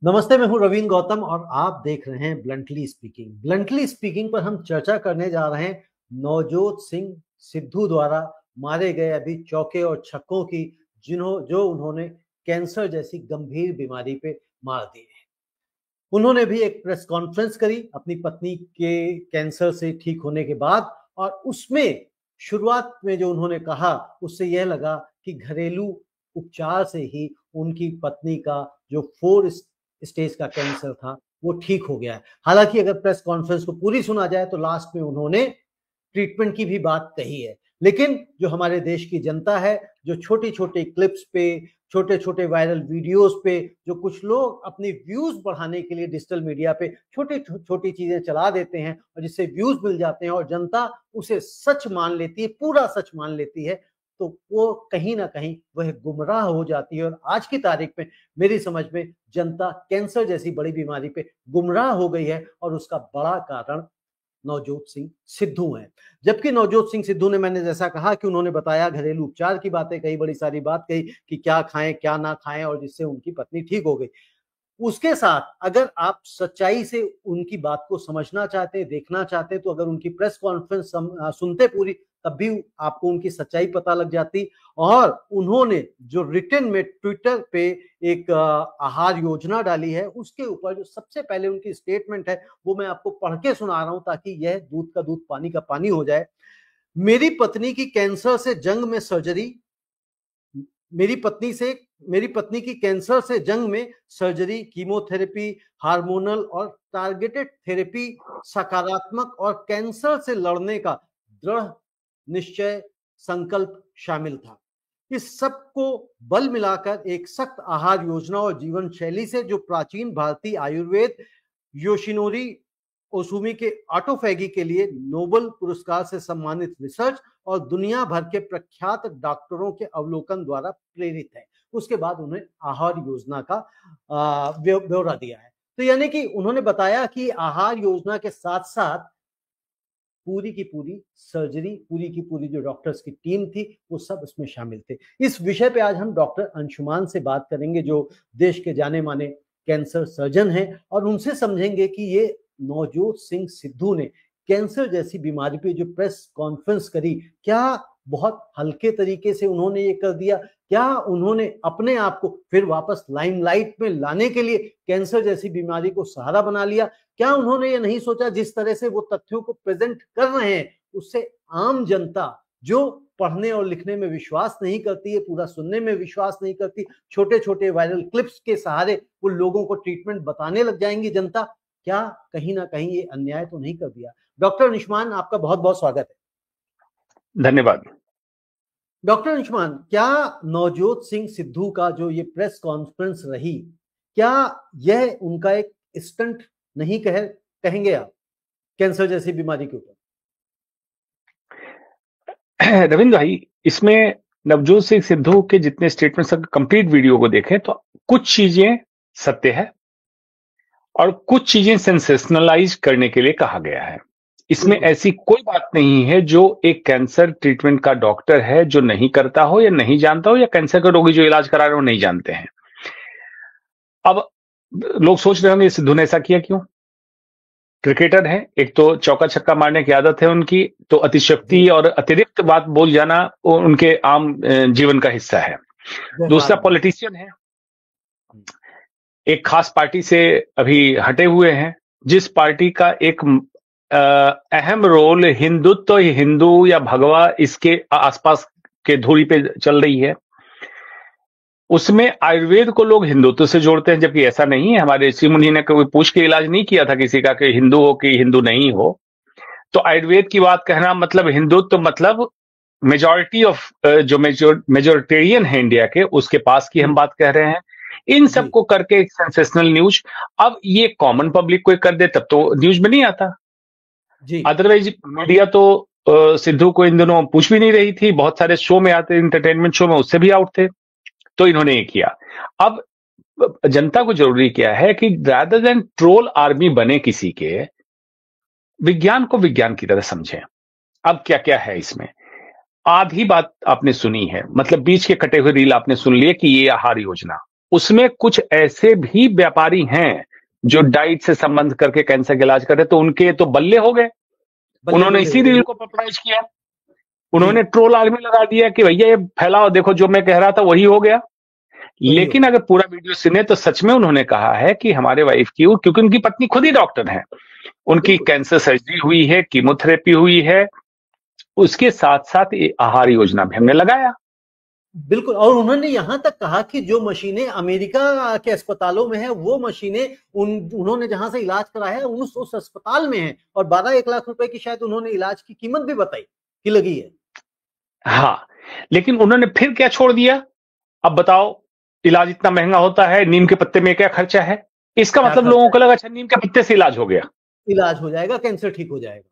नमस्ते, मैं हूं रवीन गौतम और आप देख रहे हैं ब्लंटली स्पीकिंग। ब्लंटली स्पीकिंग पर हम चर्चा करने जा रहे हैं नवजोत सिंह सिद्धू द्वारा मारे गए अभी चौके और छक्कों की, जो उन्होंने कैंसर जैसी गंभीर बीमारी पे मार दिए हैं। उन्होंने भी एक प्रेस कॉन्फ्रेंस करी अपनी पत्नी के कैंसर से ठीक होने के बाद, और उसमें शुरुआत में जो उन्होंने कहा उससे यह लगा कि घरेलू उपचार से ही उनकी पत्नी का जो 4 स्टेज का कैंसर था वो ठीक हो गया है। हालांकि अगर प्रेस कॉन्फ्रेंस को पूरी सुना जाए तो लास्ट में उन्होंने ट्रीटमेंट की भी बात कही है। लेकिन जो हमारे देश की जनता है, जो छोटी छोटी क्लिप्स पे, छोटे छोटे वायरल वीडियोस पे, जो कुछ लोग अपनी व्यूज बढ़ाने के लिए डिजिटल मीडिया पे छोटी छोटी चीजें चला देते हैं और जिससे व्यूज मिल जाते हैं और जनता उसे सच मान लेती है, पूरा सच मान लेती है, तो वो कहीं ना कहीं वह गुमराह हो जाती है। और आज की तारीख में मेरी समझ में जनता कैंसर जैसी बड़ी बीमारी पे गुमराह हो गई है और उसका बड़ा कारण नवजोत सिंह सिद्धू हैं। जबकि नवजोत सिंह सिद्धू ने, मैंने जैसा कहा कि उन्होंने बताया, घरेलू उपचार की बातें कही, बड़ी सारी बात कही कि क्या खाएं क्या ना खाएं, और जिससे उनकी पत्नी ठीक हो गई। उसके साथ अगर आप सच्चाई से उनकी बात को समझना चाहते हैं, देखना चाहते हैं, तो अगर उनकी प्रेस कॉन्फ्रेंस सुनते पूरी, तब भी आपको उनकी सच्चाई पता लग जाती। और उन्होंने जो रिटन में ट्विटर पे एक आहार योजना डाली है, उसके ऊपर जो सबसे पहले उनकी स्टेटमेंट है वो मैं आपको पढ़ के सुना रहा हूं, ताकि यह दूध का दूध पानी का पानी हो जाए। मेरी पत्नी की कैंसर से जंग में सर्जरी मेरी पत्नी की कैंसर से जंग में सर्जरी, कीमोथेरेपी, हार्मोनल और टारगेटेड थेरेपी, सकारात्मक और कैंसर से लड़ने का दृढ़ निश्चय, संकल्प शामिल था। इस सब को बल मिलाकर एक सख्त आहार योजना और जीवन शैली से, जो प्राचीन भारतीय आयुर्वेद योशिनोरी ओसुमी के ऑटोफैगी के लिए नोबेल पुरस्कार से सम्मानित रिसर्च और दुनिया भर के प्रख्यात डॉक्टरों के अवलोकन द्वारा प्रेरित है। उसके बाद उन्हें आहार योजना का ब्यौरा दिया है। तो यानी कि उन्होंने बताया कि आहार योजना के साथ साथ पूरी की पूरी सर्जरी, पूरी की पूरी जो डॉक्टर्स की टीम थी, वो सब इसमें शामिल थे। इस विषय पे आज हम डॉक्टर अंशुमान से बात करेंगे, जो देश के जाने माने कैंसर सर्जन हैं, और उनसे समझेंगे कि ये नवजोत सिंह सिद्धू ने कैंसर जैसी बीमारी पे जो प्रेस कॉन्फ्रेंस करी, क्या बहुत हल्के तरीके से उन्होंने ये कर दिया? क्या उन्होंने अपने आप को फिर वापस लाइमलाइट में लाने के लिए कैंसर जैसी बीमारी को सहारा बना लिया? क्या उन्होंने ये नहीं सोचा, जिस तरह से वो तथ्यों को प्रेजेंट कर रहे हैं, उससे आम जनता जो पढ़ने और लिखने में विश्वास नहीं करती है, पूरा सुनने में विश्वास नहीं करती, छोटे छोटे वायरल क्लिप्स के सहारे वो लोगों को ट्रीटमेंट बताने लग जाएंगी जनता? क्या कहीं ना कहीं ये अन्याय तो नहीं कर दिया? डॉक्टर अंशुमान, आपका बहुत बहुत स्वागत है। धन्यवाद। डॉक्टर अंशुमान, क्या नवजोत सिंह सिद्धू का जो ये प्रेस कॉन्फ्रेंस रही, क्या यह उनका एक स्टंट नहीं कहेंगे आप कैंसर जैसी बीमारी के ऊपर? रविंद्र भाई, इसमें नवजोत सिंह सिद्धू के जितने स्टेटमेंट्स, कंप्लीट वीडियो को देखें तो कुछ चीजें सत्य है और कुछ चीजें सेंसेशनलाइज करने के लिए कहा गया है। इसमें ऐसी कोई बात नहीं है जो एक कैंसर ट्रीटमेंट का डॉक्टर है जो नहीं करता हो या नहीं जानता हो, या कैंसर के रोगी जो इलाज करा रहे हो नहीं जानते हैं। अब लोग सोच रहे होंगे सिद्धू ने ऐसा किया क्यों? क्रिकेटर है, एक तो चौका छक्का मारने की आदत है उनकी, तो अतिशक्ति और अतिरिक्त बात बोल जाना उनके आम जीवन का हिस्सा है। दूसरा पॉलिटिशियन है, एक खास पार्टी से अभी हटे हुए हैं, जिस पार्टी का एक अहम रोल हिंदुत्व, हिंदू या भगवा इसके आसपास के धुरी पे चल रही है। उसमें आयुर्वेद को लोग हिंदुत्व से जोड़ते हैं, जबकि ऐसा नहीं है। हमारे ऋषि मुनि ने कोई पूछ के इलाज नहीं किया था किसी का कि हिंदू हो कि हिंदू नहीं हो। तो आयुर्वेद की बात कहना मतलब हिंदुत्व, मतलब मेजॉरिटी ऑफ जो मेजोरिटेरियन है इंडिया के, उसके पास की हम बात कह रहे हैं। इन सबको करके एक सेंसेशनल न्यूज, अब ये कॉमन पब्लिक को कर दे तब तो न्यूज में नहीं आता। अदरवाइज मीडिया तो सिद्धू को इन दिनों पूछ भी नहीं रही थी, बहुत सारे शो में आते, एंटरटेनमेंट शो में, उससे भी आउट थे। तो इन्होंने ये किया। अब जनता को जरूरी क्या है कि रादर देन ट्रोल आर्मी बने किसी के, विज्ञान को विज्ञान की तरह समझें। अब क्या क्या है इसमें? आधी बात आपने सुनी है, मतलब बीच के कटे हुए रील आपने सुन लिए कि ये आहार योजना, उसमें कुछ ऐसे भी व्यापारी हैं जो डाइट से संबंध करके कैंसर का इलाज कर रहे, तो उनके तो बल्ले हो गए। बल्ले उन्होंने बल्ले इसी हो गए। रील को पॉपुलराइज किया, जी, उन्होंने ट्रोल आर्मी लगा दिया कि भैया ये फैलाओ, देखो जो मैं कह रहा था वही हो गया। वही हो लेकिन गया। अगर पूरा वीडियो सुने तो सच में उन्होंने कहा है कि हमारे वाइफ की, क्योंकि उनकी पत्नी खुद ही डॉक्टर है, उनकी बिल्कुल कैंसर सर्जरी हुई है, कीमोथेरेपी हुई है, उसके साथ साथ ये आहार योजना भी हमने लगाया। बिल्कुल। और उन्होंने यहां तक कहा कि जो मशीनें अमेरिका के अस्पतालों में है, वो मशीनें उन्होंने जहां से इलाज कराया है उस अस्पताल में है, और 12-1 लाख रुपए की शायद उन्होंने इलाज की कीमत भी बताई कि लगी है। हाँ, लेकिन उन्होंने फिर क्या छोड़ दिया, अब बताओ, इलाज इतना महंगा होता है, नीम के पत्ते में क्या खर्चा है, इसका क्या मतलब लोगों खर्चा को लगा अच्छा नीम के पत्ते से इलाज हो गया, है, इलाज हो जाएगा, कैंसर ठीक हो जाएगा।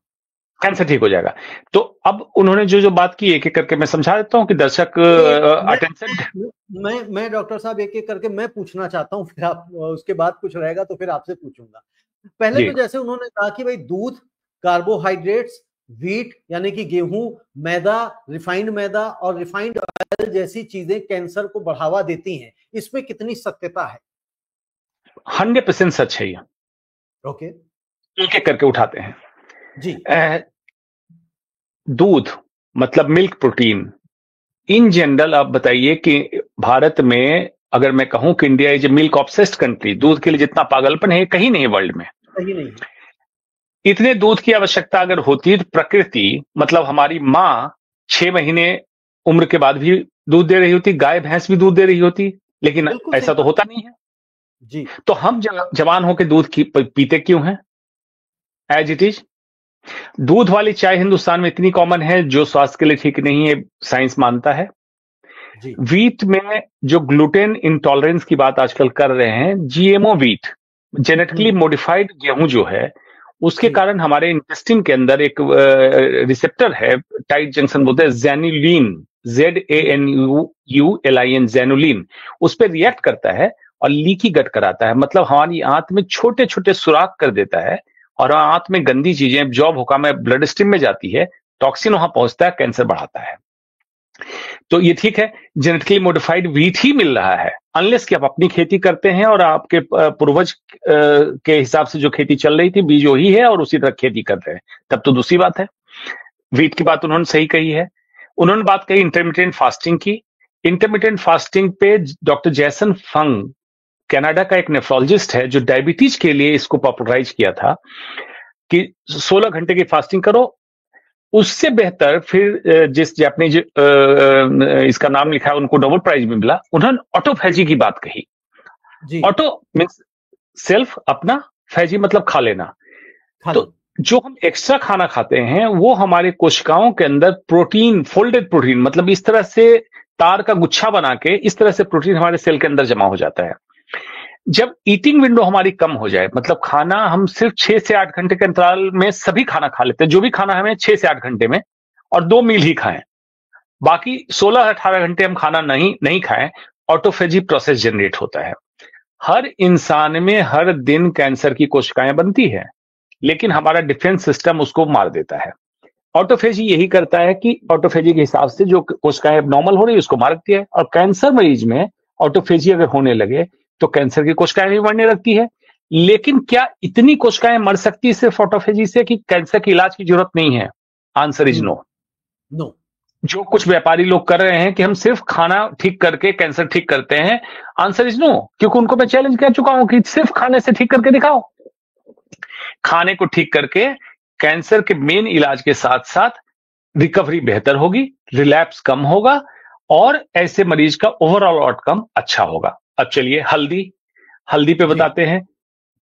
कैंसर ठीक हो जाएगा। तो अब उन्होंने जो जो बात की एक एक करके मैं समझा देता हूं कि दर्शक चलिए, अटेंशन। मैं डॉक्टर साहब एक एक करके मैं पूछना चाहता हूँ, फिर आप उसके बाद कुछ रहेगा तो फिर आपसे पूछूंगा। पहले जी, तो जैसे उन्होंने कहा कि भाई दूध, कार्बोहाइड्रेट्स, व्हीट यानी कि गेहूं, मैदा, रिफाइंड मैदा और रिफाइंड ऑयल जैसी चीजें कैंसर को बढ़ावा देती हैं, इसमें कितनी सत्यता है? 100% सच है ये। ओके। एक एक करके उठाते हैं। जी। दूध मतलब मिल्क प्रोटीन, इन जनरल आप बताइए कि भारत में अगर मैं कहूं कि India is a milk obsessed country, दूध के लिए जितना पागलपन है कहीं नहीं वर्ल्ड में। सही नहीं है। इतने दूध की आवश्यकता अगर होती है तो प्रकृति, मतलब हमारी मां 6 महीने उम्र के बाद भी दूध दे रही होती, गाय भैंस भी दूध दे रही होती, लेकिन बिल्कुल सही ऐसा तो बात। होता नहीं है। जी। तो हम जवान होकर दूध पीते क्यों हैं एज इट इज। दूध वाली चाय हिंदुस्तान में इतनी कॉमन है जो स्वास्थ्य के लिए ठीक नहीं है, साइंस मानता है। जी। वीट में जो ग्लूटेन इंटॉलरेंस की बात आजकल कर रहे हैं, जीएमओ वीट, जेनेटिकली मॉडिफाइड गेहूं जो है, उसके जी। कारण हमारे इंटेस्टिन के अंदर एक रिसेप्टर है, टाइट जंक्शन बोलते हैं, जेनुलिन, ZANULIN, जेनुलिन, उस पर रिएक्ट करता है और लीकी गट कराता है, मतलब हमारी आंत में छोटे छोटे सुराख कर देता है और आंत में गंदी चीजें एब्जॉर्ब होकर में ब्लड स्ट्रीम में जाती है, टॉक्सिन वहां पहुंचता है, कैंसर बढ़ाता है। तो ये ठीक है, जेनेटिकली मॉडिफाइड व्हीट ही मिल रहा है, अनलेस कि आप अपनी खेती करते हैं और आपके पूर्वज के हिसाब से जो खेती चल रही थी बीज वही है और उसी तरह खेती कर रहे हैं, तब तो दूसरी बात है। व्हीट की बात उन्होंने सही कही है। उन्होंने बात कही इंटरमिटेंट फास्टिंग की। इंटरमिटेंट फास्टिंग पे डॉक्टर जैसन फंग, कनाडा का एक नेफ्रोलॉजिस्ट है जो डायबिटीज के लिए इसको पॉपुलराइज किया था कि 16 घंटे की फास्टिंग करो। उससे बेहतर फिर जिस जापानीज इसका नाम लिखा है उनको नोबेल प्राइज भी मिला, उन्होंने ऑटोफेजी की बात कही। जी। ऑटो मीन्स सेल्फ, अपना, फैजी मतलब खा लेना। खाली। तो जो हम एक्स्ट्रा खाना खाते हैं वो हमारे कोशिकाओं के अंदर प्रोटीन, फोल्डेड प्रोटीन, मतलब इस तरह से तार का गुच्छा बना के इस तरह से प्रोटीन हमारे सेल के अंदर जमा हो जाता है। जब ईटिंग विंडो हमारी कम हो जाए, मतलब खाना हम सिर्फ 6 से 8 घंटे के अंतराल में सभी खाना खा लेते हैं, जो भी खाना हमें 6 से 8 घंटे में, और 2 मील ही खाएं, बाकी 16-18 घंटे हम खाना नहीं खाएं, ऑटोफेजी प्रोसेस जनरेट होता है। हर इंसान में हर दिन कैंसर की कोशिकाएं बनती है, लेकिन हमारा डिफेंस सिस्टम उसको मार देता है। ऑटोफेजी यही करता है कि ऑटोफेजी के हिसाब से जो कोशिकाएं नॉर्मल हो रही है उसको मार देती है, और कैंसर मरीज में ऑटोफेजी अगर होने लगे तो कैंसर की कोशिकाएं भी मरने लगती है। लेकिन क्या इतनी कोशिकाएं मर सकती है सिर्फ ऑटोफेजी से कि कैंसर के इलाज की जरूरत नहीं है? Answer is no. नो। जो कुछ व्यापारी लोग कर रहे हैं कि हम सिर्फ खाना ठीक करके कैंसर ठीक करते हैं, आंसर इज नो, क्योंकि उनको मैं चैलेंज कर चुका हूं कि सिर्फ खाने से ठीक करके दिखाओ। खाने को ठीक करके कैंसर के मेन इलाज के साथ साथ रिकवरी बेहतर होगी, रिलैप्स कम होगा और ऐसे मरीज का ओवरऑल आउटकम अच्छा होगा। अब चलिए हल्दी पे जी। बताते हैं।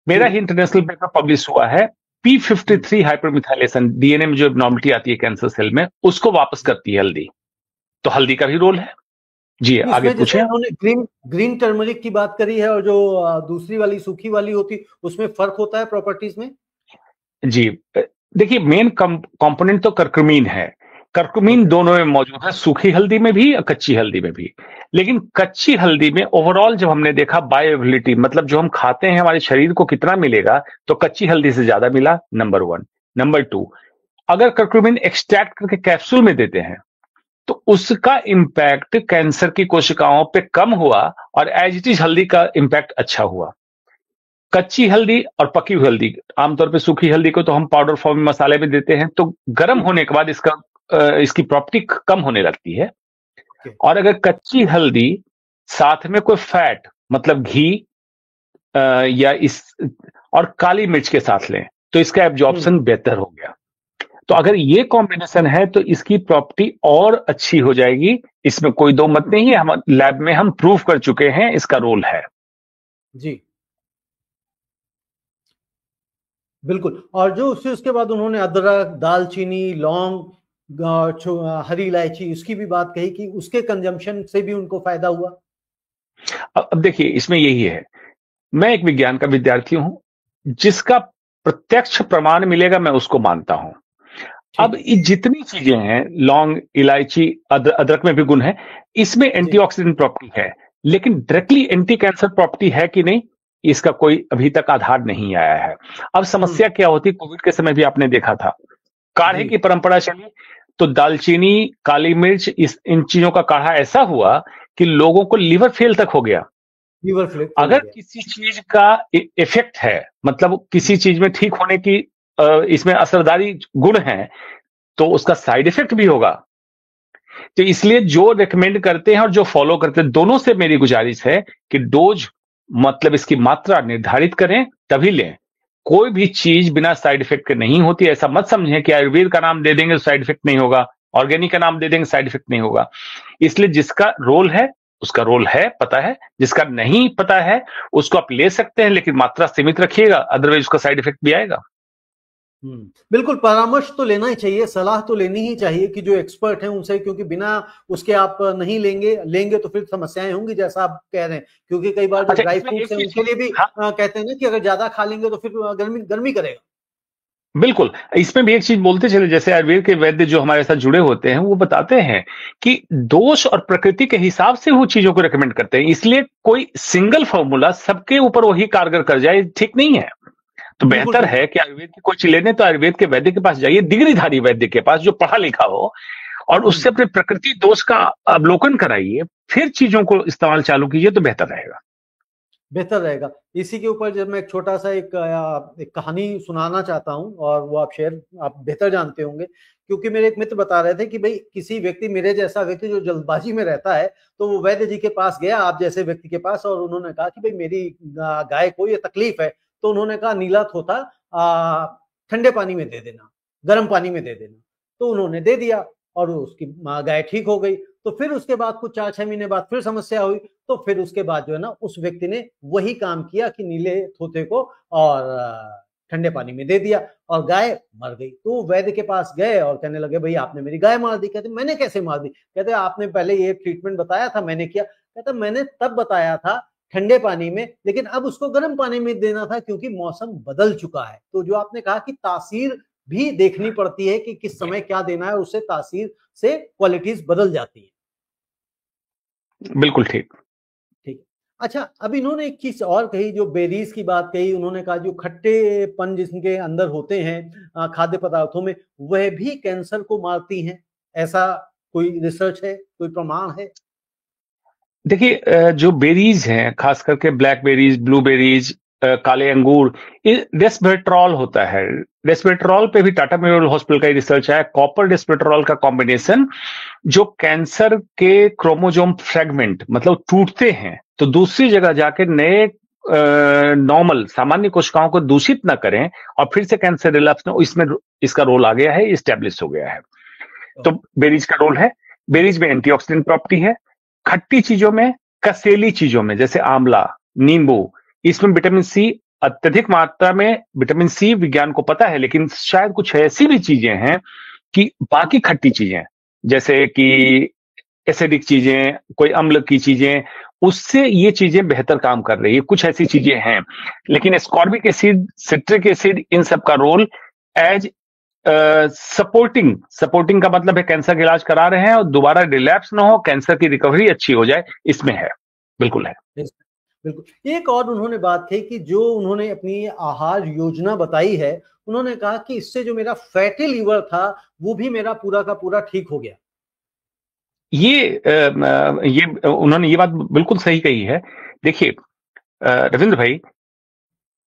मेरा जी। ही इंटरनेशनल पेपर पब्लिश हुआ है, P53 हाइपरमिथाइलेशन, डीएनए में जो एब्नॉर्मलिटी आती है कैंसर सेल में, उसको वापस करती है हल्दी। तो हल्दी का भी रोल है। जी आगे इसमें जैसे पूछें। उन्होंने ग्रीन ग्रीन टर्मरिक की बात करी है, और जो दूसरी वाली सूखी वाली होती, उसमें फर्क होता है प्रॉपर्टीज में? जी, देखिए मेन कंपोनेंट तो करक्यूमिन है। Curcumin okay. दोनों में मौजूद है, सूखी हल्दी में भी और कच्ची हल्दी में भी। लेकिन कच्ची हल्दी में ओवरऑल जब हमने देखा बायोएबिलिटी, मतलब जो हम खाते हैं हमारे शरीर को कितना मिलेगा, तो कच्ची हल्दी से ज्यादा मिला, नंबर 1। नंबर 2, अगर करक्यूमिन एक्सट्रैक्ट करके कैप्सूल में देते हैं तो उसका इम्पैक्ट कैंसर की कोशिकाओं पे कम हुआ और एज इट इज हल्दी का इम्पैक्ट अच्छा हुआ। कच्ची हल्दी और पकी हुई हल्दी, आमतौर पे सूखी हल्दी को तो हम पाउडर फॉर्म में मसाले में देते हैं, तो गर्म होने के बाद इसकी प्रॉपर्टी कम होने लगती है। और अगर कच्ची हल्दी साथ में कोई फैट मतलब घी या इस और काली मिर्च के साथ लें तो इसका एब्जॉर्प्शन बेहतर हो गया। तो अगर ये कॉम्बिनेशन है तो इसकी प्रॉपर्टी और अच्छी हो जाएगी, इसमें कोई दो मत नहीं है। हम लैब में हम प्रूव कर चुके हैं इसका रोल है जी बिल्कुल। और जो उसके बाद उन्होंने अदरक, दालचीनी, लौंग, हरी इलायची, उसकी भी बात कही कि उसके कंजम्पशन से भी उनको फायदा हुआ। अब देखिए इसमें यही है, मैं एक विज्ञान का विद्यार्थी हूं, जिसका प्रत्यक्ष प्रमाण मिलेगा मैं उसको मानता हूं। अब ये जितनी चीजें हैं, लौंग, इलायची, अदरक में भी गुण है, इसमें एंटीऑक्सीडेंट प्रॉपर्टी है, लेकिन डायरेक्टली एंटी कैंसर प्रॉपर्टी है कि नहीं, इसका कोई अभी तक आधार नहीं आया है। अब समस्या क्या होती, कोविड के समय भी आपने देखा था, काढ़े की परंपरा चली तो दालचीनी, काली मिर्च, इन चीजों का काढ़ा ऐसा हुआ कि लोगों को लीवर फेल तक हो गया। अगर किसी चीज का इफेक्ट है, मतलब किसी चीज में ठीक होने की इसमें असरदारी गुण है, तो उसका साइड इफेक्ट भी होगा। तो इसलिए जो रेकमेंड करते हैं और जो फॉलो करते हैं, दोनों से मेरी गुजारिश है कि डोज मतलब इसकी मात्रा निर्धारित करें तभी लें। कोई भी चीज बिना साइड इफेक्ट के नहीं होती। ऐसा मत समझें कि आयुर्वेद का नाम दे देंगे तो साइड इफेक्ट नहीं होगा, ऑर्गेनिक का नाम दे देंगे साइड इफेक्ट नहीं होगा। इसलिए जिसका रोल है उसका रोल है, पता है, जिसका नहीं पता है उसको आप ले सकते हैं, लेकिन मात्रा सीमित रखिएगा, अदरवाइज उसका साइड इफेक्ट भी आएगा। बिल्कुल, परामर्श तो लेना ही चाहिए, सलाह तो लेनी ही चाहिए कि जो एक्सपर्ट हैं उनसे, क्योंकि बिना उसके आप नहीं लेंगे तो फिर समस्याएं होंगी, जैसा आप कह रहे हैं। क्योंकि कई बार जो ड्राई फ्रूट्स हैं उनके लिए भी कहते हैं ना कि अगर ज्यादा खा लेंगे तो फिर गर्मी करेगा। बिल्कुल, इसमें भी एक चीज बोलते चले, जैसे आयुर्वेद के वैद्य जो हमारे साथ जुड़े होते हैं वो बताते हैं कि दोष और प्रकृति के हिसाब से वो चीजों को रेकमेंड करते हैं। इसलिए कोई सिंगल फॉर्मूला सबके ऊपर वही कारगर कर जाए, ठीक नहीं है। तो बेहतर है कि आयुर्वेद की कोई चीज लेने तो आयुर्वेद के वैद्य के पास जाइए, डिग्रीधारी वैद्य के पास जो पढ़ा लिखा हो, और उससे अपने प्रकृति दोष का अवलोकन कराइए, फिर चीजों को इस्तेमाल चालू कीजिए तो बेहतर रहेगा। इसी के ऊपर जब मैं एक छोटा सा एक कहानी सुनाना चाहता हूं, और वो आप बेहतर जानते होंगे, क्योंकि मेरे एक मित्र बता रहे थे कि भाई किसी व्यक्ति, मेरे जैसा व्यक्ति जो जल्दबाजी में रहता है, तो वो वैद्य जी के पास गया, आप जैसे व्यक्ति के पास, और उन्होंने कहा कि भाई मेरी गाय को ये तकलीफ है। तो उन्होंने कहा नीला थोथा ठंडे पानी में दे देना, गर्म पानी में दे देना। तो उन्होंने दे दिया और उसकी गाय ठीक हो गई। तो फिर उसके बाद कुछ 4-6 महीने बाद फिर समस्या हुई, तो फिर उसके बाद जो है ना उस व्यक्ति ने वही काम किया कि नीले थोथे को और ठंडे पानी में दे दिया और गाय मर गई। तो वैद्य के पास गए और कहने लगे भाई आपने मेरी गाय मार दी। कहते मैंने कैसे मार दी? कहते आपने पहले ये ट्रीटमेंट बताया था, मैंने किया। कहता मैंने तब बताया था ठंडे पानी में, लेकिन अब उसको गर्म पानी में देना था क्योंकि मौसम बदल चुका है। तो जो आपने कहा कि तासीर भी देखनी पड़ती है कि किस समय क्या देना है, उससे तासीर से क्वालिटीज बदल जाती है। बिल्कुल ठीक। अच्छा, अब इन्होंने एक चीज और कही, जो बेरीज की बात कही, उन्होंने कहा जो खट्टेपन जिनके अंदर होते हैं खाद्य पदार्थों में, वह भी कैंसर को मारती हैं। ऐसा कोई रिसर्च है, कोई प्रमाण है? देखिए जो बेरीज हैं, खास करके ब्लैकबेरीज, ब्लूबेरीज, काले अंगूर, रेस्वेट्रॉल होता है। रेस्वेट्रॉल पे भी टाटा मेमोरियल हॉस्पिटल का रिसर्च है, कॉपर रेस्वेट्रॉल का कॉम्बिनेशन जो कैंसर के क्रोमोजोम फ्रेगमेंट मतलब टूटते हैं तो दूसरी जगह जाके नए नॉर्मल सामान्य कोशिकाओं को दूषित ना करें और फिर से कैंसर रिलैप्स ना, इसमें इसका रोल आ गया है, इस्टेब्लिश हो गया है। तो बेरीज का रोल है। बेरीज में एंटीऑक्सीडेंट प्रॉपर्टी है। खट्टी चीजों में, कसेली चीजों में जैसे आंवला, नींबू, इसमें विटामिन सी अत्यधिक मात्रा में। विटामिन सी विज्ञान को पता है, लेकिन शायद कुछ ऐसी भी चीजें हैं कि बाकी खट्टी चीजें जैसे कि एसिडिक चीजें, कोई अम्ल की चीजें, उससे ये चीजें बेहतर काम कर रही है। कुछ ऐसी चीजें हैं, लेकिन एस्कॉर्बिक एसिड, सिट्रिक एसिड, इन सब का रोल एज सपोर्टिंग का मतलब है कैंसर का इलाज करा रहे हैं और दोबारा रिलैप्स ना हो, कैंसर की रिकवरी अच्छी हो जाए, इसमें है। बिल्कुल है। बिल्कुल। एक और उन्होंने बात कही कि जो उन्होंने अपनी आहार योजना बताई है, उन्होंने कहा कि इससे जो मेरा फैटी लीवर था वो भी मेरा पूरा का पूरा ठीक हो गया। ये उन्होंने ये बात बिल्कुल सही कही है। देखिए रविंद्र भाई,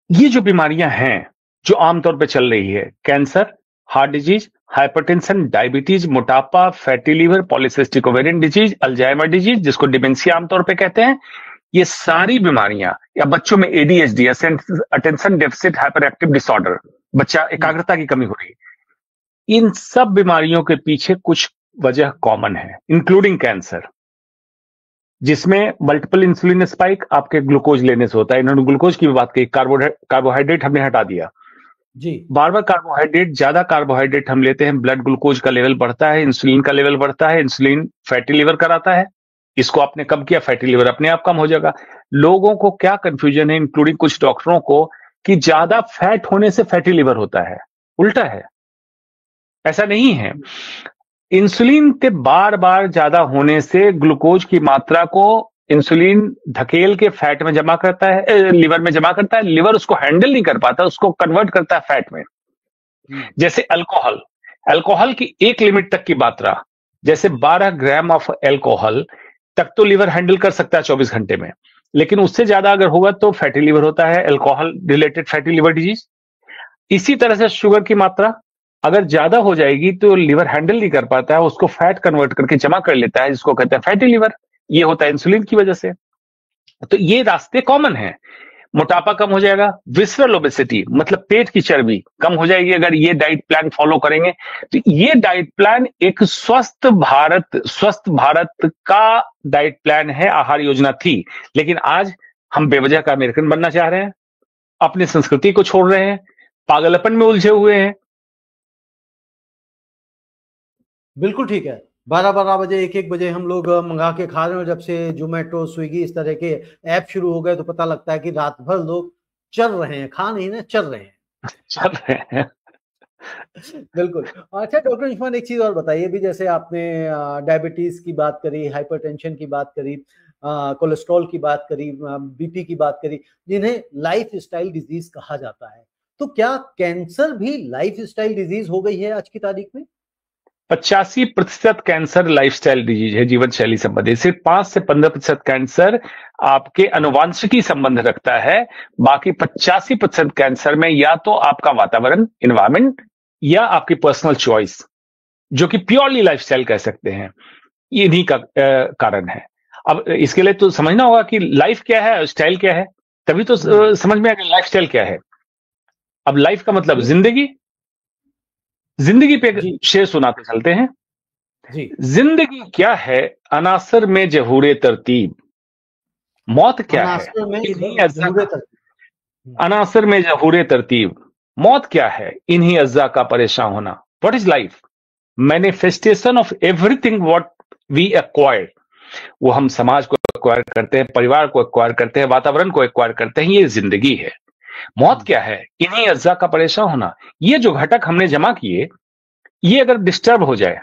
ये जो बीमारियां हैं जो आमतौर पे चल रही है, cancer, heart disease, hypertension, diabetes, मोटापा, fatty liver, polycystic ovarian disease, Alzheimer disease जिसको डिमेंशिया आमतौर पे कहते हैं, ये सारी बीमारियां, या बच्चों में ADHD, attention deficit hyper active disorder, बच्चा एकाग्रता की कमी हो रही है, इन सब बीमारियों के पीछे कुछ वजह कॉमन है, इंक्लूडिंग कैंसर, जिसमें मल्टीपल इंसुलिन स्पाइक आपके ग्लूकोज लेने से होता है। इन्होंने ग्लूकोज की भी बात कही, कार्बोहाइड्रेट हमने हटा दिया जी। बार बार कार्बोहाइड्रेट, ज्यादा कार्बोहाइड्रेट हम लेते हैं, ब्लड ग्लूकोज का लेवल बढ़ता है, इंसुलिन का लेवल बढ़ता है, इंसुलिन फैटी लिवर कराता है, इसको आपने कम किया, फैटी लिवर अपने आप कम हो जाएगा। लोगों को क्या कंफ्यूजन है, इंक्लूडिंग कुछ डॉक्टरों को, कि ज्यादा फैट होने से फैटी लिवर होता है। उल्टा है, ऐसा नहीं है। इंसुलिन के बार बार ज्यादा होने से ग्लूकोज की मात्रा को इंसुलिन धकेल के फैट में जमा करता है, लिवर में जमा करता है, लिवर उसको हैंडल नहीं कर पाता, उसको कन्वर्ट करता है फैट में। जैसे अल्कोहल, अल्कोहल की एक लिमिट तक की मात्रा, जैसे 12 ग्राम ऑफ अल्कोहल तक तो लिवर हैंडल कर सकता है 24 घंटे में, लेकिन उससे ज्यादा अगर होगा तो फैटी लिवर होता है, alcohol related fatty liver disease. इसी तरह से शुगर की मात्रा अगर ज्यादा हो जाएगी तो लिवर हैंडल नहीं कर पाता है, उसको फैट कन्वर्ट करके जमा कर लेता है, जिसको कहते हैं फैटी लिवर। ये होता है इंसुलिन की वजह से। तो ये रास्ते कॉमन है। मोटापा कम हो जाएगा, विसरल ओबेसिटी मतलब पेट की चर्बी कम हो जाएगी अगर ये डाइट प्लान फॉलो करेंगे। तो ये डाइट प्लान एक स्वस्थ भारत का डाइट प्लान है, आहार योजना थी, लेकिन आज हम बेवजह का अमेरिकन बनना चाह रहे हैं, अपनी संस्कृति को छोड़ रहे हैं, पागलपन में उलझे हुए हैं। बिल्कुल ठीक है। 12-12 बजे 1-1 बजे हम लोग मंगा के खा रहे हैं, और जब से जोमेटो स्विगी इस तरह के ऐप शुरू हो गए तो पता लगता है कि रात भर लोग चल रहे हैं, खा नहीं ना, चल रहे हैं। बिल्कुल। अच्छा डॉक्टर इरफान, एक चीज और बताइए भी, जैसे आपने डायबिटीज की बात करी, हाइपरटेंशन की बात करी, कोलेस्ट्रॉल की बात करी, बीपी की बात करी, जिन्हें लाइफ स्टाइल डिजीज कहा जाता है, तो क्या कैंसर भी लाइफ स्टाइल डिजीज हो गई है आज की तारीख में? 85% कैंसर लाइफस्टाइल डिजीज है, जीवन शैली संबंधी। सिर्फ 5 से 15% कैंसर आपके अनुवांशिकी संबंध रखता है। बाकी 85% कैंसर में या तो आपका वातावरण, इन्वायरमेंट, या आपकी पर्सनल चॉइस, जो कि प्योरली लाइफस्टाइल कह सकते हैं, ये इन्हीं का कारण है। अब इसके लिए तो समझना होगा कि लाइफ क्या है, स्टाइल क्या है, तभी तो समझ में आएगा लाइफस्टाइल क्या है। अब लाइफ का मतलब जिंदगी पे शेर सुनाते चलते हैं जी। जिंदगी क्या है, अनासर में जहूरे तरतीब। मौत क्या है, अनासर में जहूरे तरतीब। मौत क्या है, इन्हीं अज्जा का परेशान होना। What is life? Manifestation of everything what we acquired. वो हम समाज को एक्वायर करते हैं, परिवार को एक्वायर करते हैं, वातावरण को एक्वायर करते हैं, ये जिंदगी है। मौत क्या है, इन्हीं अज्जा का परेशान होना। ये जो घटक हमने जमा किए, ये अगर डिस्टर्ब हो जाए,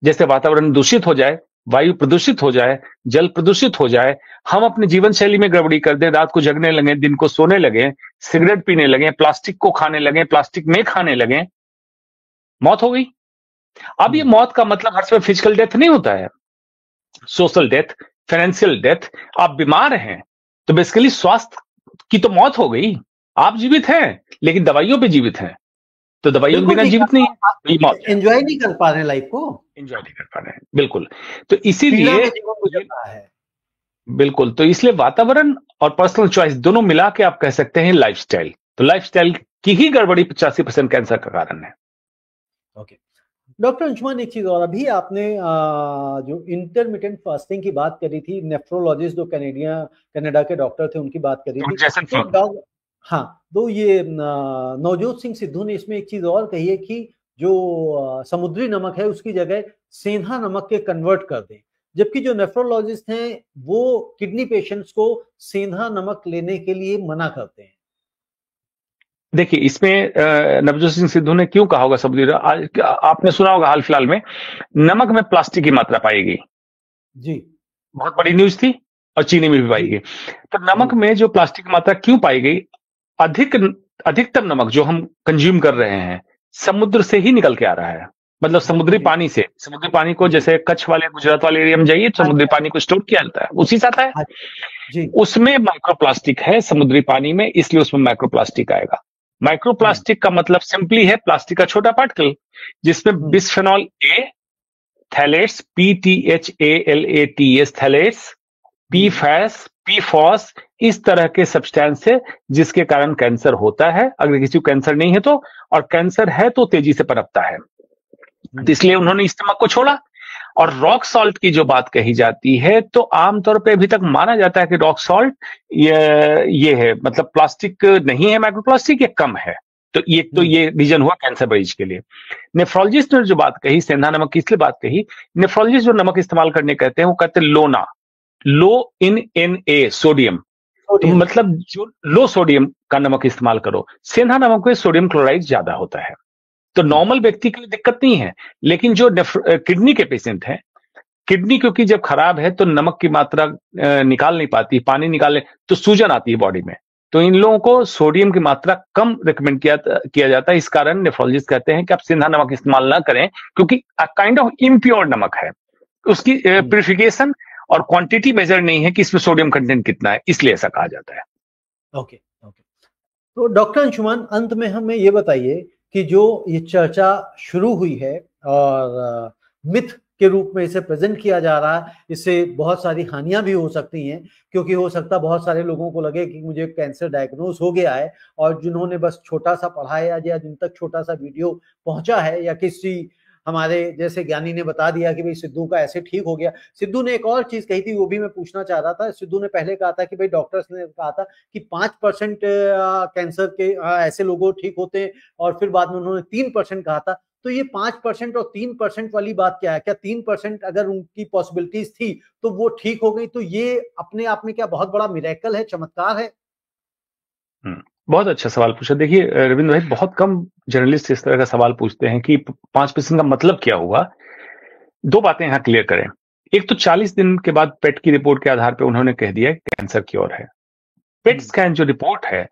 जैसे वातावरण दूषित हो जाए, वायु प्रदूषित हो जाए, जल प्रदूषित हो जाए, हम अपने जीवन शैली में गड़बड़ी कर दें, रात को जगने लगे, दिन को सोने लगे, सिगरेट पीने लगे, प्लास्टिक को खाने लगे, प्लास्टिक में खाने लगे, मौत हो गई। अब ये मौत का मतलब हर समय फिजिकल डेथ नहीं होता है, सोशल डेथ, फाइनेंशियल डेथ। आप बीमार हैं तो बेसिकली स्वास्थ्य की तो मौत हो गई। आप जीवित हैं लेकिन दवाइयों पे जीवित हैं, तो दवाइयों के बिना जीवित नहीं है, एंजॉय नहीं कर पा रहे हैं, लाइफ को एंजॉय नहीं कर पा रहे हैं। बिल्कुल, तो इसीलिए बिल्कुल, तो इसलिए वातावरण और पर्सनल चॉइस दोनों मिला के आप कह सकते हैं लाइफस्टाइल। तो लाइफस्टाइल की ही गड़बड़ी 85% कैंसर का कारण है। ओके डॉक्टर अंशुमान, एक चीज और, अभी आपने जो इंटरमिटेंट फास्टिंग की बात करी थी, नेफ्रोलॉजिस्ट जो कनाडा के डॉक्टर थे उनकी बात करी थी, तो हाँ, तो ये नवजोत सिंह सिद्धू ने इसमें एक चीज और कही है कि जो समुद्री नमक है उसकी जगह सेंधा नमक के कन्वर्ट कर दें, जबकि जो नेफ्रोलॉजिस्ट हैं वो किडनी पेशेंट्स को सेंधा नमक लेने के लिए मना करते हैं। देखिए, इसमें नवजोत सिंह सिद्धू ने क्यों कहा होगा समुद्री, आपने सुना होगा हाल फिलहाल में नमक में प्लास्टिक की मात्रा पाई गई जी, बहुत बड़ी न्यूज थी, और चीनी में भी पाई गई। तो नमक में जो प्लास्टिक की मात्रा क्यों पाई गई, अधिकतम नमक जो हम कंज्यूम कर रहे हैं समुद्र से ही निकल के आ रहा है। मतलब समुद्री पानी से, समुद्री पानी को जैसे कच्छ वाले गुजरात वाले एरिया में जाइए, समुद्री पानी को स्टोर किया जाता है, उसी से आता है। जी। उसमें माइक्रोप्लास्टिक है समुद्री पानी में, इसलिए उसमें माइक्रोप्लास्टिक आएगा। माइक्रोप्लास्टिक का मतलब सिंपली है प्लास्टिक का छोटा पार्टिकल, जिसमें bisphenol A, phthalates, PTHALATS, phthalates, PFAS, PFOS, इस तरह के सब्सटेंस है जिसके कारण कैंसर होता है। अगर किसी को कैंसर नहीं है तो, और कैंसर है तो तेजी से पनपता है, तो इसलिए उन्होंने इस नमक को छोड़ा। और रॉक सॉल्ट की जो बात कही जाती है, तो आमतौर पे अभी तक माना जाता है कि रॉक सॉल्ट ये है, मतलब प्लास्टिक नहीं है, माइक्रोप्लास्टिक ये कम है। तो ये रीजन हुआ कैंसर मरीज के लिए। नेफ्रोलॉजिस्ट ने जो बात कही, सेंधा नमक की इसलिए बात कही, नेफ्रोलॉजिस्ट जो नमक इस्तेमाल करने कहते हैं वो कहते हैं लोना, लो इन Na, सोडियम। तो मतलब जो लो सोडियम का नमक इस्तेमाल करो। सेंधा नमक में सोडियम क्लोराइड ज्यादा होता है, तो नॉर्मल व्यक्ति के लिए दिक्कत नहीं है। लेकिन जो किडनी के पेशेंट हैं, किडनी क्योंकि जब खराब है तो नमक की मात्रा निकाल नहीं पाती, पानी निकालने तो सूजन आती है बॉडी में, तो इन लोगों को सोडियम की मात्रा कम रिकमेंड किया जाता है। इस कारण नेफ्रोलॉजिस्ट कहते हैं कि आप सिंधा नमक इस्तेमाल ना करें, क्योंकि काइंड ऑफ इम्प्योर नमक है, उसकी प्यूरिफिकेशन और क्वांटिटी मेजर नहीं है कि इसमें सोडियम कंटेंट कितना है, इसलिए ऐसा कहा जाता है। ओके। तो डॉक्टर अंशुमान, अंत में हमें ये बताइए कि जो ये चर्चा शुरू हुई है और मिथ के रूप में इसे प्रेजेंट किया जा रहा है, इससे बहुत सारी हानियां भी हो सकती हैं, क्योंकि हो सकता है बहुत सारे लोगों को लगे कि मुझे कैंसर डायग्नोज हो गया है, और जिन्होंने बस छोटा सा पढ़ा है या जिन तक छोटा सा वीडियो पहुंचा है, या किसी हमारे जैसे ज्ञानी ने बता दिया कि भाई सिद्धू का ऐसे ठीक हो गया। सिद्धू ने एक और चीज कही थी, वो भी मैं पूछना चाह रहा था। सिद्धू ने पहले कहा था कि भाई डॉक्टर्स ने कहा था कि 5% कैंसर के ऐसे लोगों ठीक होते हैं, और फिर बाद में उन्होंने 3% कहा था। तो ये 5% और 3% वाली बात क्या है? क्या 3% अगर उनकी पॉसिबिलिटीज थी तो वो ठीक हो गई, तो ये अपने आप में क्या बहुत बड़ा मिरेकल है, चमत्कार है? बहुत अच्छा सवाल पूछा। देखिए रविंद्र भाई, बहुत कम जर्नलिस्ट इस तरह का सवाल पूछते हैं कि 5% का मतलब क्या हुआ। दो बातें यहां क्लियर करें। एक तो 40 दिन के बाद पेट की रिपोर्ट के आधार पर उन्होंने कह दिया कैंसर क्योर है। पेट स्कैन जो रिपोर्ट है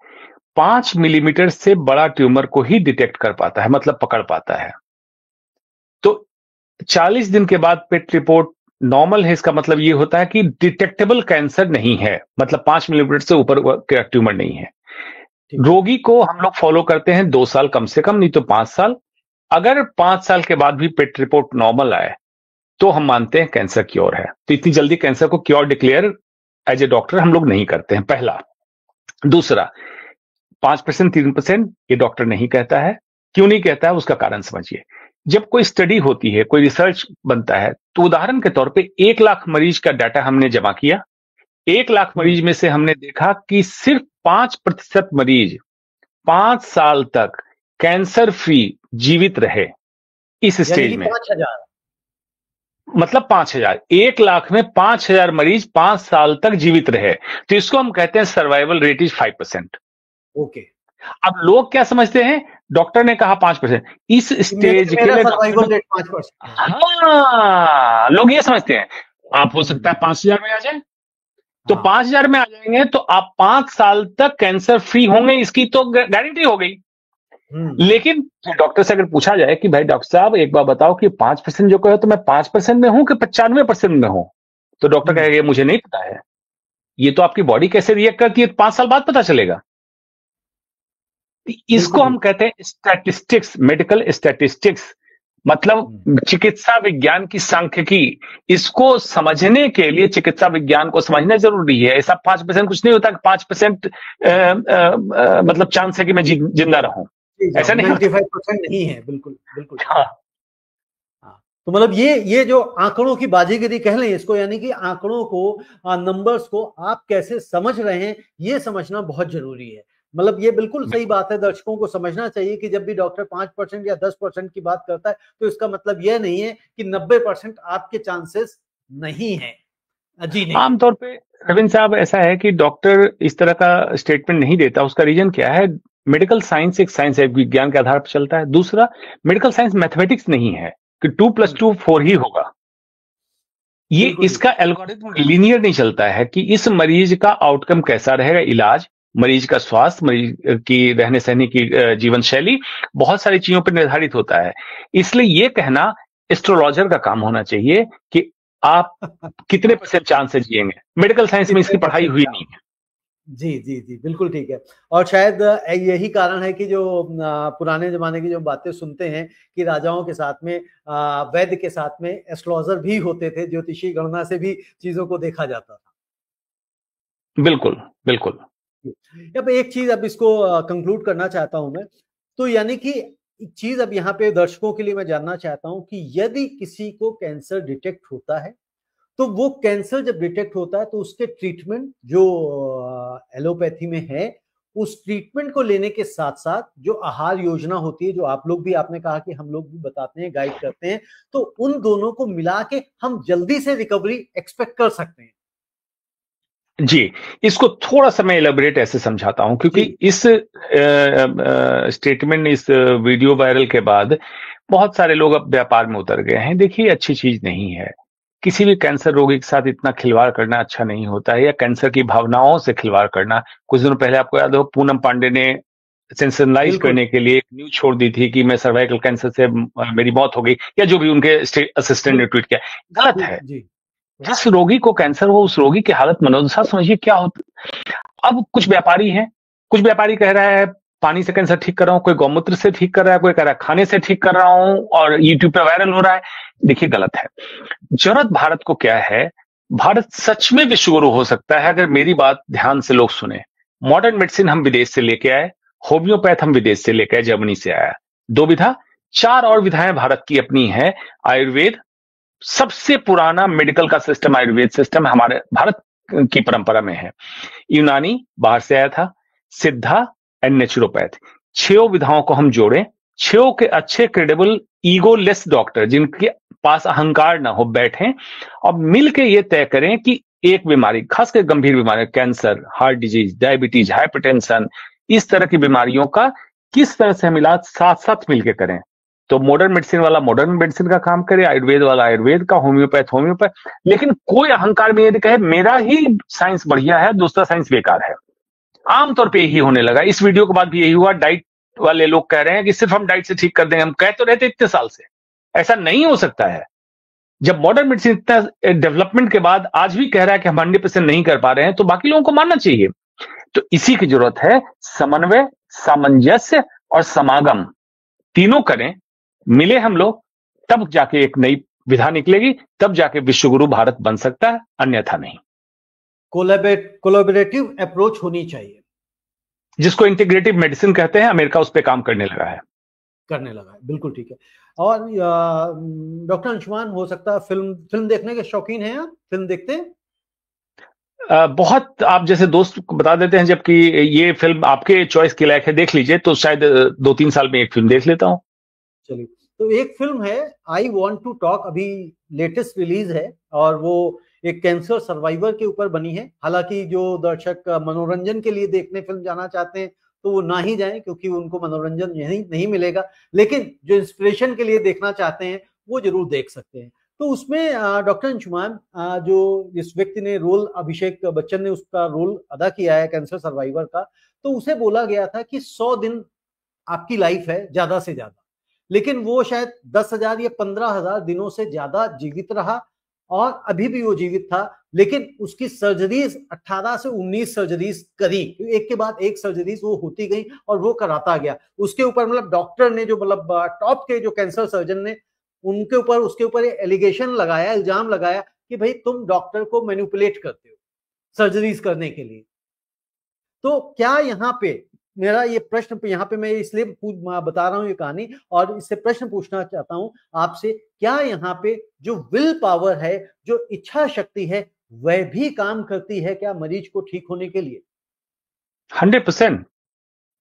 5 मिलीमीटर से बड़ा ट्यूमर को ही डिटेक्ट कर पाता है, मतलब पकड़ पाता है। तो 40 दिन के बाद पेट रिपोर्ट नॉर्मल है, इसका मतलब ये होता है कि डिटेक्टेबल कैंसर नहीं है, मतलब 5 मिलीमीटर से ऊपर का ट्यूमर नहीं है। रोगी को हम लोग फॉलो करते हैं 2 साल कम से कम, नहीं तो 5 साल। अगर 5 साल के बाद भी पेट रिपोर्ट नॉर्मल आए तो हम मानते हैं कैंसर क्योर है। तो इतनी जल्दी कैंसर को cure declare as a doctor हम लोग नहीं करते हैं, पहला। दूसरा, 5% 3% ये डॉक्टर नहीं कहता है। क्यों नहीं कहता है, उसका कारण समझिए। जब कोई स्टडी होती है, कोई रिसर्च बनता है, तो उदाहरण के तौर पे 1 लाख मरीज का डाटा हमने जमा किया। 1 लाख मरीज में से हमने देखा कि सिर्फ 5% मरीज 5 साल तक कैंसर फ्री जीवित रहे। इस स्टेज में 5,000, मतलब 5,000, 1 लाख में 5,000 मरीज 5 साल तक जीवित रहे, तो इसको हम कहते हैं सर्वाइवल रेट इज 5%। ओके। अब लोग क्या समझते हैं, डॉक्टर ने कहा 5%, इस स्टेज के लिए सर्वाइवल रेट 5%। हाँ, लोग ये समझते हैं आप हो सकता है 5,000 में आ जाए, तो 5,000 में आ जाएंगे तो आप 5 साल तक कैंसर फ्री होंगे, इसकी तो गारंटी हो गई। लेकिन डॉक्टर से अगर पूछा जाए कि भाई डॉक्टर साहब एक बार बताओ कि 5% जो कहो तो मैं 5% में हूं कि 95% में हूं, तो डॉक्टर कहेगा मुझे नहीं पता है, ये तो आपकी बॉडी कैसे रिएक्ट करती है 5 साल बाद पता चलेगा। इसको हम कहते हैं स्टैटिस्टिक्स, मेडिकल स्टैटिस्टिक्स, मतलब चिकित्सा विज्ञान की सांख्यिकी। इसको समझने के लिए चिकित्सा विज्ञान को समझना जरूरी है। ऐसा 5% कुछ नहीं होता कि 5% मतलब चांस है कि मैं जिंदा रहूं, ऐसा नहीं। 95% नहीं है, बिल्कुल बिल्कुल। हाँ। तो मतलब ये जो आंकड़ों की बाजीगरी कह लें इसको, यानी कि आंकड़ों को, नंबर्स को आप कैसे समझ रहे हैं, ये समझना बहुत जरूरी है। मतलब ये बिल्कुल सही बात है, दर्शकों को समझना चाहिए कि जब भी डॉक्टर 5% या 10% की बात करता है तो इसका मतलब यह नहीं है कि 90% आपके चांसेस नहीं है। जी नहीं। आमतौर पे रविंद्र साहब ऐसा है कि डॉक्टर इस तरह का स्टेटमेंट नहीं देता। उसका रीजन क्या है, मेडिकल साइंस एक साइंस है, विज्ञान के आधार पर चलता है। दूसरा, मेडिकल साइंस मैथमेटिक्स नहीं है कि 2 + 2 4 ही होगा। ये इसका एल्गोरिथम लीनियर नहीं चलता है कि इस मरीज का आउटकम कैसा रहेगा, इलाज मरीज का स्वास्थ्य, मरीज की रहने सहने की जीवन शैली, बहुत सारी चीजों पर निर्धारित होता है। इसलिए ये कहना एस्ट्रोलॉजर का काम होना चाहिए कि आप कितने % चांस से जिएंगे। मेडिकल साइंस में इसकी पढ़ाई हुई नहीं है। जी जी जी, बिल्कुल ठीक है। और शायद यही कारण है कि जो पुराने जमाने की जो बातें सुनते हैं कि राजाओं के साथ में वैद्य के साथ में एस्ट्रोलॉजर भी होते थे, ज्योतिषी गणना से भी चीजों को देखा जाता था। बिल्कुल बिल्कुल। अब एक चीज, अब इसको कंक्लूड करना चाहता हूं मैं, तो यानी कि एक चीज अब यहाँ पे दर्शकों के लिए मैं जानना चाहता हूं कि यदि किसी को कैंसर डिटेक्ट होता है, तो वो कैंसर जब डिटेक्ट होता है तो उसके ट्रीटमेंट जो एलोपैथी में है, उस ट्रीटमेंट को लेने के साथ साथ जो आहार योजना होती है, जो आप लोग भी, आपने कहा कि हम लोग भी बताते हैं, गाइड करते हैं, तो उन दोनों को मिला के हम जल्दी से रिकवरी एक्सपेक्ट कर सकते हैं। जी, इसको थोड़ा सा मैं एलेबोरेट ऐसे समझाता हूं, क्योंकि इस स्टेटमेंट, इस वीडियो वायरल के बाद बहुत सारे लोग अब व्यापार में उतर गए हैं। देखिए, अच्छी चीज नहीं है, किसी भी कैंसर रोगी के साथ इतना खिलवाड़ करना अच्छा नहीं होता है, या कैंसर की भावनाओं से खिलवाड़ करना। कुछ दिनों पहले आपको याद हो, पूनम पांडे ने सेंसेशनलाइज करने के लिए एक न्यूज छोड़ दी थी कि मैं सर्वाइकल कैंसर से मेरी मौत हो गई, या जो भी उनके असिस्टेंट ने ट्वीट किया। गलत है। जिस रोगी को कैंसर हो, उस रोगी की हालत मनोदशा समझिए क्या होता। अब कुछ व्यापारी कह रहा है पानी से कैंसर ठीक कर रहा हूं, कोई गौमूत्र से ठीक कर रहा है, कोई कह रहा है खाने से ठीक कर रहा हूं, और यूट्यूब पे वायरल हो रहा है। देखिए, गलत है। जरूरत भारत को क्या है, भारत सच में विश्व गुरु हो सकता है अगर मेरी बात ध्यान से लोग सुने। मॉडर्न मेडिसिन हम विदेश से लेके आए, होम्योपैथ हम विदेश से लेके आए, जर्मनी से आया। 2 विधा, 4 और विधाएं भारत की अपनी है। आयुर्वेद, सबसे पुराना मेडिकल का सिस्टम आयुर्वेद सिस्टम हमारे भारत की परंपरा में है। यूनानी बाहर से आया था, सिद्धा एंड नेचुरोपैथ, 6 विधाओं को हम जोड़े, 6 के अच्छे क्रेडिबल ईगोलेस डॉक्टर जिनके पास अहंकार ना हो बैठे और मिलके ये तय करें कि एक बीमारी, खासकर गंभीर बीमारी, cancer, heart disease, diabetes, hypertension, इस तरह की बीमारियों का किस तरह से हम इलाज साथ साथ मिलकर करें। तो मॉडर्न मेडिसिन वाला मॉडर्न मेडिसिन का काम करे, आयुर्वेद वाला आयुर्वेद का, होम्योपैथ। लेकिन कोई अहंकार में यदि कहे मेरा ही साइंस बढ़िया है, दूसरा साइंस बेकार है। आमतौर पे यही होने लगा। इस वीडियो के बाद भी यही हुआ। डाइट वाले लोग कह रहे हैं कि सिर्फ हम डाइट से ठीक कर देंगे। हम कह तो रहते इतने साल से, ऐसा नहीं हो सकता है। जब मॉडर्न मेडिसिन इतना डेवलपमेंट के बाद आज भी कह रहा है कि हम 100% नहीं कर पा रहे हैं, तो बाकी लोगों को मानना चाहिए। तो इसी की जरूरत है, समन्वय, सामंजस्य और समागम, तीनों करें, मिले हम लोग, तब जाके एक नई विधा निकलेगी, तब जाके विश्वगुरु भारत बन सकता है, अन्यथा नहीं। कोलैबोरेटिव अप्रोच होनी चाहिए, जिसको इंटीग्रेटिव मेडिसिन कहते हैं। अमेरिका उस पर काम करने लगा है। बिल्कुल ठीक है। और डॉक्टर अंशुमान, हो सकता है फिल्म देखने के शौकीन हैं आप? फिल्म देखते हैं? बहुत, आप जैसे दोस्त को बता देते हैं, जबकि ये फिल्म आपके चॉइस के लायक है, देख लीजिए, तो शायद 2-3 साल में एक फिल्म देख लेता हूं। चलिए, तो एक फिल्म है आई वॉन्ट टू टॉक, अभी लेटेस्ट रिलीज है, और वो एक कैंसर सर्वाइवर के ऊपर बनी है। हालांकि जो दर्शक मनोरंजन के लिए देखने फिल्म जाना चाहते हैं तो वो ना ही जाएं, क्योंकि उनको मनोरंजन यही नहीं मिलेगा। लेकिन जो इंस्पिरेशन के लिए देखना चाहते हैं वो जरूर देख सकते हैं। तो उसमें डॉक्टर अंशुमान, जो जिस व्यक्ति ने रोल, अभिषेक बच्चन ने उसका रोल अदा किया है कैंसर सर्वाइवर का, तो उसे बोला गया था कि 100 दिन आपकी लाइफ है ज्यादा से ज्यादा, लेकिन वो शायद 10,000 या 15,000 दिनों से ज्यादा जीवित रहा, और अभी भी वो जीवित था। लेकिन उसकी सर्जरीज 18 से 19 सर्जरीज करी, एक के बाद एक सर्जरीज वो होती गई और वो कराता गया। उसके ऊपर मतलब डॉक्टर ने, जो मतलब टॉप के जो कैंसर सर्जन ने, उनके ऊपर, उसके ऊपर एलिगेशन लगाया, इल्जाम लगाया कि भाई तुम डॉक्टर को मैनिपुलेट करते हो सर्जरीज करने के लिए। तो क्या यहाँ पे मेरा ये प्रश्न, यहाँ पे मैं इसलिए बता रहा हूँ ये कहानी, और इससे प्रश्न पूछना चाहता हूँ आपसे, क्या यहाँ पे जो विल पावर है, जो इच्छा शक्ति है, वह भी काम करती है क्या मरीज को ठीक होने के लिए? 100%।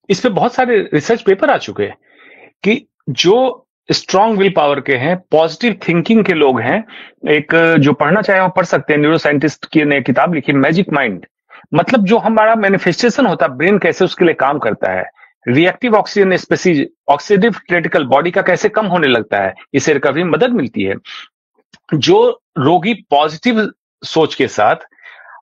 इस पे बहुत सारे रिसर्च पेपर आ चुके हैं कि जो स्ट्रॉन्ग विल पावर के हैं, पॉजिटिव थिंकिंग के लोग हैं, एक जो पढ़ना चाहे वो पढ़ सकते हैं, न्यूरो साइंटिस्ट की ने किताब लिखी मैजिक माइंड। मतलब जो हमारा मैनिफेस्टेशन होता है, ब्रेन कैसे उसके लिए काम करता है, reactive oxygen species, oxidative critical body का कैसे कम होने लगता है, इससे रिकवरी में मदद मिलती है। जो रोगी पॉजिटिव सोच के साथ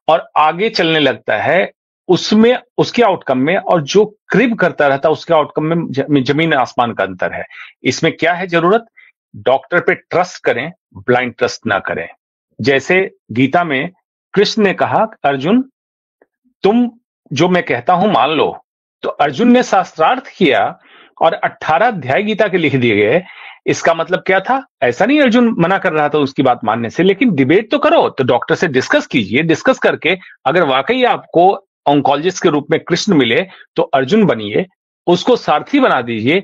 और आगे चलने लगता है, उसमें उसके आउटकम में और जो क्रिब करता रहता है उसके आउटकम में जमीन आसमान का अंतर है। इसमें क्या है जरूरत? डॉक्टर पे ट्रस्ट करें, ब्लाइंड ट्रस्ट ना करें। जैसे गीता में कृष्ण ने कहा, अर्जुन तुम जो मैं कहता हूं मान लो। तो अर्जुन ने शास्त्रार्थ किया और 18 अध्याय गीता के लिख दिए गए। इसका मतलब क्या था? ऐसा नहीं अर्जुन मना कर रहा था उसकी बात मानने से, लेकिन डिबेट तो करो, तो डॉक्टर से डिस्कस कीजिए। डिस्कस करके अगर वाकई आपको ऑन्कोलॉजिस्ट के रूप में कृष्ण मिले तो अर्जुन बनिए, उसको सारथी बना दीजिए।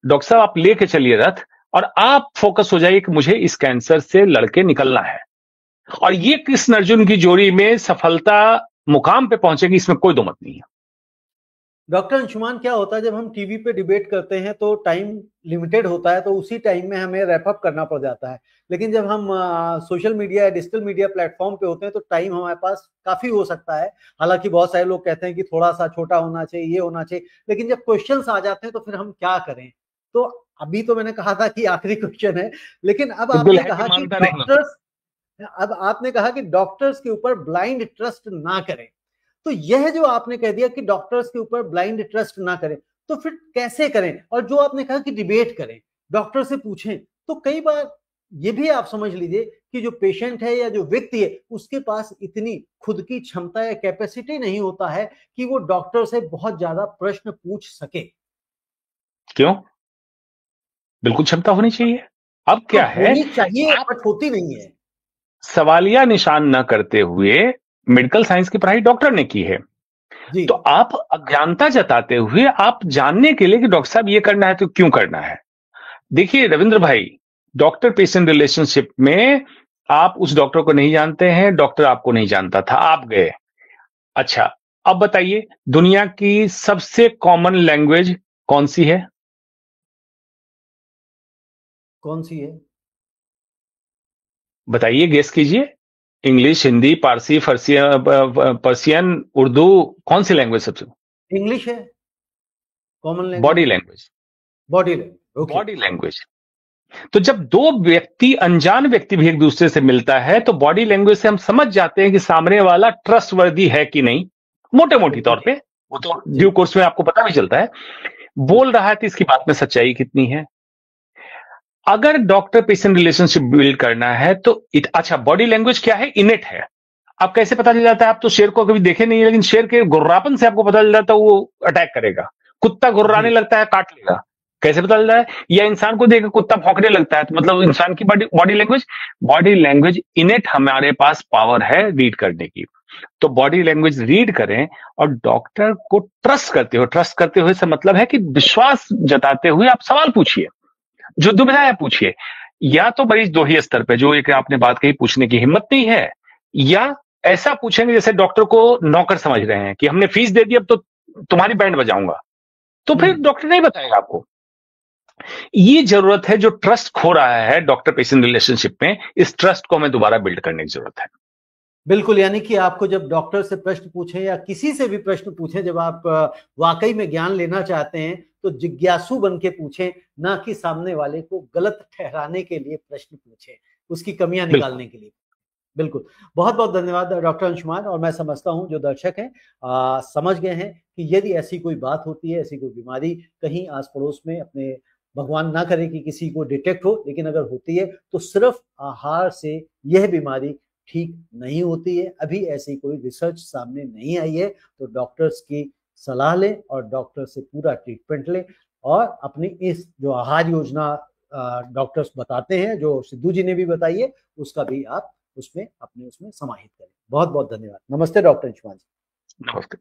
डॉक्टर साहब आप लेके चलिए रथ, और आप फोकस हो जाइए कि मुझे इस कैंसर से लड़के निकलना है। और ये कृष्ण अर्जुन की जोड़ी में सफलता मुकाम पे पहुंचेगी, इसमें कोई दो मत नहीं है। डॉक्टर अंशुमान, क्या होता है जब हम टीवी पे डिबेट करते हैं तो टाइम लिमिटेड होता है, तो उसी टाइम में हमें रैप अप करना पड़ जाता है। लेकिन जब हम सोशल मीडिया या डिजिटल मीडिया प्लेटफॉर्म पे होते हैं तो टाइम हमारे पास काफी हो सकता है। हालांकि बहुत सारे लोग कहते हैं कि थोड़ा सा छोटा होना चाहिए, ये होना चाहिए, लेकिन जब क्वेश्चंस आ जाते हैं तो फिर हम क्या करें? तो अभी तो मैंने कहा था कि आखिरी क्वेश्चन है, लेकिन अब आपने कहा कि डॉक्टर्स के ऊपर ब्लाइंड ट्रस्ट ना करें। तो यह जो आपने कह दिया कि डॉक्टर्स के ऊपर ब्लाइंड ट्रस्ट ना करें, तो फिर कैसे करें? और जो आपने कहा कि डिबेट करें, डॉक्टर से पूछें, तो कई बार ये भी आप समझ लीजिए कि जो पेशेंट है या जो व्यक्ति है उसके पास इतनी खुद की क्षमता या कैपेसिटी नहीं होता है कि वो डॉक्टर से बहुत ज्यादा प्रश्न पूछ सके। क्यों? बिल्कुल क्षमता होनी चाहिए। अब क्या है, होनी चाहिए बट होती नहीं है। सवालिया निशान न करते हुए मेडिकल साइंस की पढ़ाई डॉक्टर ने की है, जी। तो आप अज्ञानता जताते हुए आप जानने के लिए कि डॉक्टर साहब ये करना है तो क्यों करना है। देखिए रविंद्र भाई, डॉक्टर पेशेंट रिलेशनशिप में आप उस डॉक्टर को नहीं जानते हैं, डॉक्टर आपको नहीं जानता था, आप गए। अच्छा, अब बताइए दुनिया की सबसे कॉमन लैंग्वेज कौन सी है? कौन सी है? बताइए, गेस कीजिए। इंग्लिश, हिंदी, पारसी, पर्सियन, उर्दू, कौन सी लैंग्वेज सबसे? इंग्लिश है common body language. Language. Body language, okay. Body language. तो जब दो व्यक्ति, अनजान व्यक्ति भी एक दूसरे से मिलता है तो बॉडी लैंग्वेज से हम समझ जाते हैं कि सामने वाला ट्रस्टवर्दी है कि नहीं। मोटे मोटी तौर पे वो तो ड्यू कोर्स में आपको पता भी चलता है। बोल रहा है तो इसकी बात में सच्चाई कितनी है। अगर डॉक्टर पेशेंट रिलेशनशिप बिल्ड करना है तो अच्छा, बॉडी लैंग्वेज क्या है? इनेट है। आप कैसे पता चल जाता है? आप तो शेर को कभी देखे नहीं, लेकिन शेर के गुर्रापन से आपको पता चल जाता है वो अटैक करेगा। कुत्ता गुर्राने लगता है, काट लेगा। कैसे पता चलता है? या इंसान को देखकर कुत्ता भौंकने लगता है, तो मतलब इंसान की बॉडी लैंग्वेज इनेट हमारे पास पावर है रीड करने की। तो बॉडी लैंग्वेज रीड करें और डॉक्टर को ट्रस्ट करते हुए से मतलब है कि विश्वास जताते हुए आप सवाल पूछिए, जो दुविधा है पूछिए। या तो मरीज दो ही स्तर पे, जो एक आपने बात कही पूछने की हिम्मत नहीं है, या ऐसा पूछेंगे जैसे डॉक्टर को नौकर समझ रहे हैं कि हमने फीस दे दी अब तो तुम्हारी बैंड बजाऊंगा, तो फिर डॉक्टर नहीं बताएगा आपको। ये जरूरत है, जो ट्रस्ट खो रहा है डॉक्टर पेशेंट रिलेशनशिप में, इस ट्रस्ट को हमें दोबारा बिल्ड करने की जरूरत है। बिल्कुल, यानी कि आपको जब डॉक्टर से प्रश्न पूछें या किसी से भी प्रश्न पूछें, जब आप वाकई में ज्ञान लेना चाहते हैं तो जिज्ञासु बन के पूछें, ना कि सामने वाले को गलत ठहराने के लिए प्रश्न पूछें, उसकी कमियां निकालने के लिए। बिल्कुल, बहुत बहुत धन्यवाद डॉक्टर अंशुमान। और मैं समझता हूं जो दर्शक हैं समझ गए हैं कि यदि ऐसी कोई बात होती है, ऐसी कोई बीमारी कहीं आस पड़ोस में, अपने भगवान ना करे कि किसी को डिटेक्ट हो, लेकिन अगर होती है तो सिर्फ आहार से यह बीमारी ठीक नहीं होती है। अभी ऐसी कोई रिसर्च सामने नहीं आई है, तो डॉक्टर्स की सलाह लें और डॉक्टर से पूरा ट्रीटमेंट लें, और अपनी इस जो आहार योजना डॉक्टर्स बताते हैं, जो सिद्धू जी ने भी बताई है, उसका भी आप उसमें समाहित करें। बहुत बहुत धन्यवाद। नमस्ते डॉक्टर अंशुमान जी। नमस्ते।